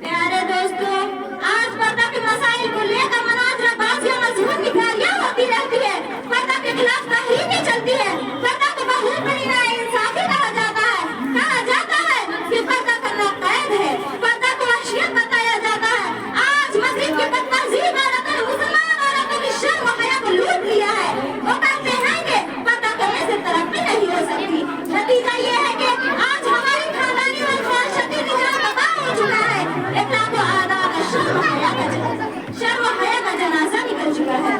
प्यारे दोस्तों, आज पर्दा के मसाइल को लेकर मनाजराबाजियां मजबूत की तैयारियां होती रहती है। पर्दा के खिलाफ तहरीकें चलती है। पर्दा को बहुत बड़ी नाइंसाफी कहा जाता है कि पर्दा करना कैद है। पर्दा को वहशियत बताया जाता है। आज मस्जिद की बदतहजीब औरतों ने मुसलमान औरतों की शर्म और हया को लूट लिया है। वो कहते हैं कि पर्दा करने से तरक्की नहीं हो सकती। नतीजा ये है कि आज हमारी खानदानी और ख्वाहिशाती निजाम तबाह हो चुका है। इखलाक व आदाब और शर्म व हया का जनाजा निकल चुका है।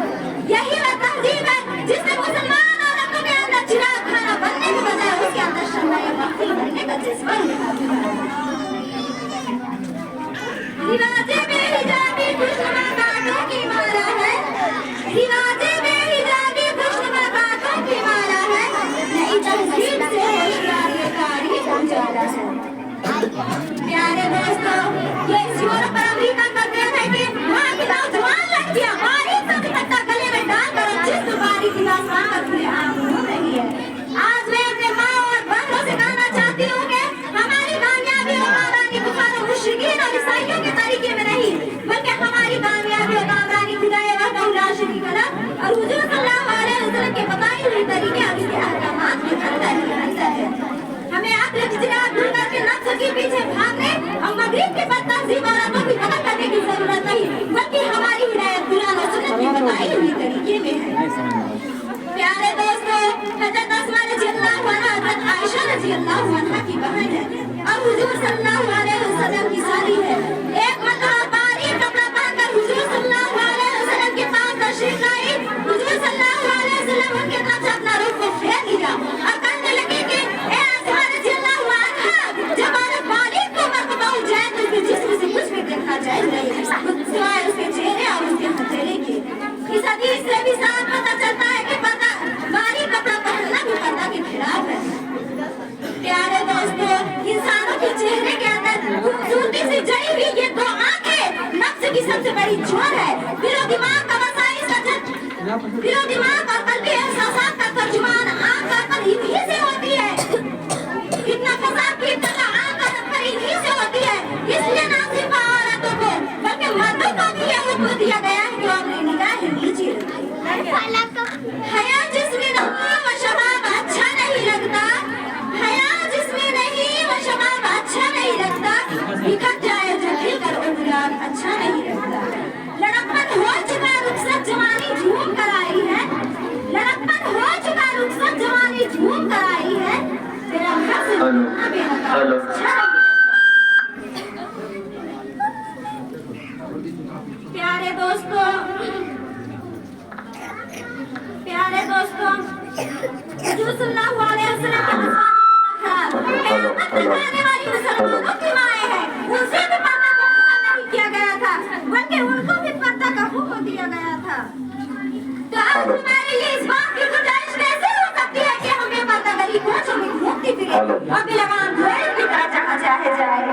यही वह तहजीब है जिसने मुसलमान औरतों के अंदर चिराग खाना बनने की बजाय उसके अंदर शर्माए मख्फिल बनने का जज्बा निकाल दिया है। रिवाजे बेहिजाबी खुशनुमा बातों की माला है। रिवाजे बेहिजाबी खुशनुमा बातों की माला है। नई तहजीब से होशियार ये तारीख उजाला है। प्यारे दोस्तों, ये इस यूरोप और अमेरिका का देन है कि वहाँ की नौजवान लड़कियाँ बारीक सा दुपट्टा गले में डालकर जिस्म बारीक आसमान पर खुलेआम घूम रही है। आज मैं अपने माँ और बहनों से कहना चाहती हूँ कि हमारी कामयाबी और कामरानी कुफार और मुशरिकीन और ईसाइयों के तरीके में नहीं, बल्कि हमारी कामयाबी और कामरानी खुदाए वहदहू ला शरीक लह और हुजूर सल्लल्लाहु अलैहि वसल्लम के बताए हुए तरीके और उसके अहकामात के अंदर है। तहरीक के बाद तहजीब औरतों की कदर करने की जरूरत नहीं, बल्कि हमारी हिदायत कुरान और सुन्नत की बताई हुई तरीके में है। प्यारे दोस्तों, हज़रत अस्मा रज़ियल्लाहु अन्हा हज़रत आयशा रज़ियल्लाहु अन्हा की बहन है और हुजूर सल्लल्लाहु अलैहि वसल्लम की साली है। एक मरतबा बारीक कपड़ा पहनकर हुजूर सल्लल्लाहु अलैहि वसल्लम के पास तशरीफ लाई। हुजूर सल्लल्लाहु अलैहि वसल्लम उनके तरफ से अपना रुख को फेर दिया और कहने लगे कि ए अस्मा रज़ियल्लाहु अन्हा, जब औरत बारीक को मर्तबा हो जाए तो उसके जिस्म से कुछ भी देखा जाए नहीं, सिवाय उसके चेहरे और उसके हथेली के। इस हदीस से भी साफ पता चलता है कि पर्दा बारीक कपड़ा पहनना भी पर्दा के खिलाफ है। प्यारे दोस्तों, इंसानों के चेहरे के अंदर खूबसूरती से जड़ी हुई ये दो आंखें नफ्स की सबसे बड़ी जोर है। दिलो दिमाग का वसाइल का दिलो दिमाग और कल्बी एहसासात का तर्जुमान आंख और कान इन्हीं से होती है। इतना फसाद की इब्तदा आंख और कान इन्हीं से होती है। इसलिए ना सिर्फ औरतों को बल्कि मर्दों को भी ये हुक्म दिया गया है कि अपनी निगाहें नीचे रखें। हया जिसमें नहीं वो शबाब अच्छा नहीं लगता, हया जिसमें नहीं वो शबाब अच्छा नहीं लगता, बिखर जाए जो खिलकर उजगार अच्छा नहीं लगता। लड़कपन हो चुका रुखसत जवानी झूम कर आई है, लड़कपन हो चुका रुखसत जवानी झूम कर आई है, तेरा हेलो प्यारे दोस्तों, प्यारे दोस्तों, हुजूर सल्लल्लाहु अलैहि वसल्लम आने वाली मुसलमानों की माएँ हैं, उनसे भी पर्दा का हुक्म नहीं किया गया था, बल्कि उनको भी पर्दा का हुक्म दिया गया था। तो अब हमारे लिए इस बात की गुंजाइश कैसे हो सकती है कि हमें पर्दा गरी कोचों में घूमती फिरे और बिलगाम घोड़े की तरह जहाँ चाहे जाए।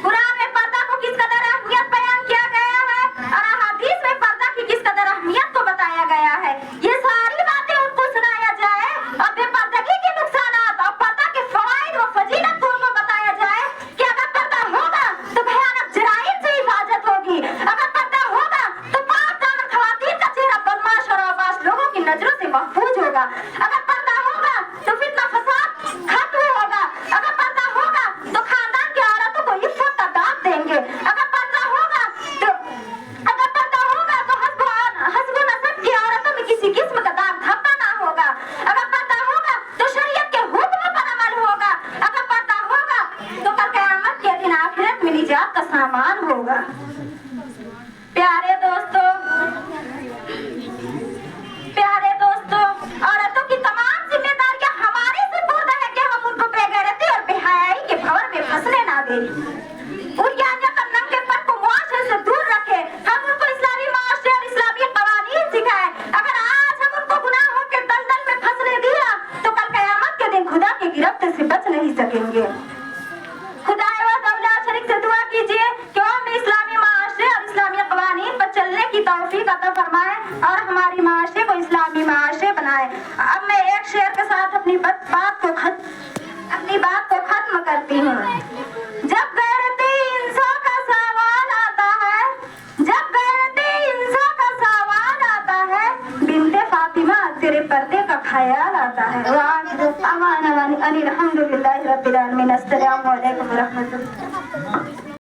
कुरान में पर्दा को किस कदर अहमियत बयान किया गया है और हदीस में पर्दा की किस कदर अहमियत को बताया गया है, ये सारी बातें उनको सुनाया जाए और बेपर्दगी के नुकसानात और पर्दा के फवाइद व फजीलत को उनको बताया जाए कि अगर पर्दा होगा तो भयानक जराइम से हिफाजत होगी, अगर पर्दा होगा तो पाक दामन खवातीन का चेहरा बदमाश और आवाज लोगों की नजरों से महफूज होगा, अगर पर्दा होगा तो फितना फसाद खत्म होगा, अगर पर्दा होगा तो खानदान की औरतों को इज्जत का दाब देंगे, अगर पर्दा होगा तो हस्बो नसब की औरतों में किसी किस्म का दाग धब्बा ना होगा, अगर पर्दा होगा तो शरीयत के हुक्म पर अमल होगा, अगर पर्दा होगा तो कल क़यामत के दिन आखिरत में निजात का सामान होगा। प्यारे दोस्तों, औरतों की तमाम जिम्मेदारियां हमारे सुपुर्द है कि हम उनको बेगैरती और बेहयाई के भंवर में फंसने ना दें, बुनियादियत और नंगेपन को मुआशरे से दूर रखें, हम उनको इस्लामी मुआशरे और इस्लामी कवानीन सिखाएं। अगर आज हम उनको गुनाहों के दलदल में फंसने दिया तो कल क़यामत के दिन खुदा की गिरफ्त से बच नहीं सकेंगे। खुदाए व दौला शरीक से दुआ कीजिए कि वो हमें इस्लामी मुआशरे और इस्लामी कवानीन पर चलने की तौफीक अता फरमाए और हमारी मुआशरे को इस्लामी मुआशरे बनाए। अब मैं एक शेर के साथ अपनी बात को खत्म करती हूँ। जब गैरते इंसान का सवाल आता है, जब गैरते इंसान का सवाल आता है, बिन्ते फातिमा तेरे पर्दे का ख्याल आता है। अल्हम्दुलिल्लाहि रब्बिल आलमीन। अस्सलामु अलैकुम व रहमतुल्लाह।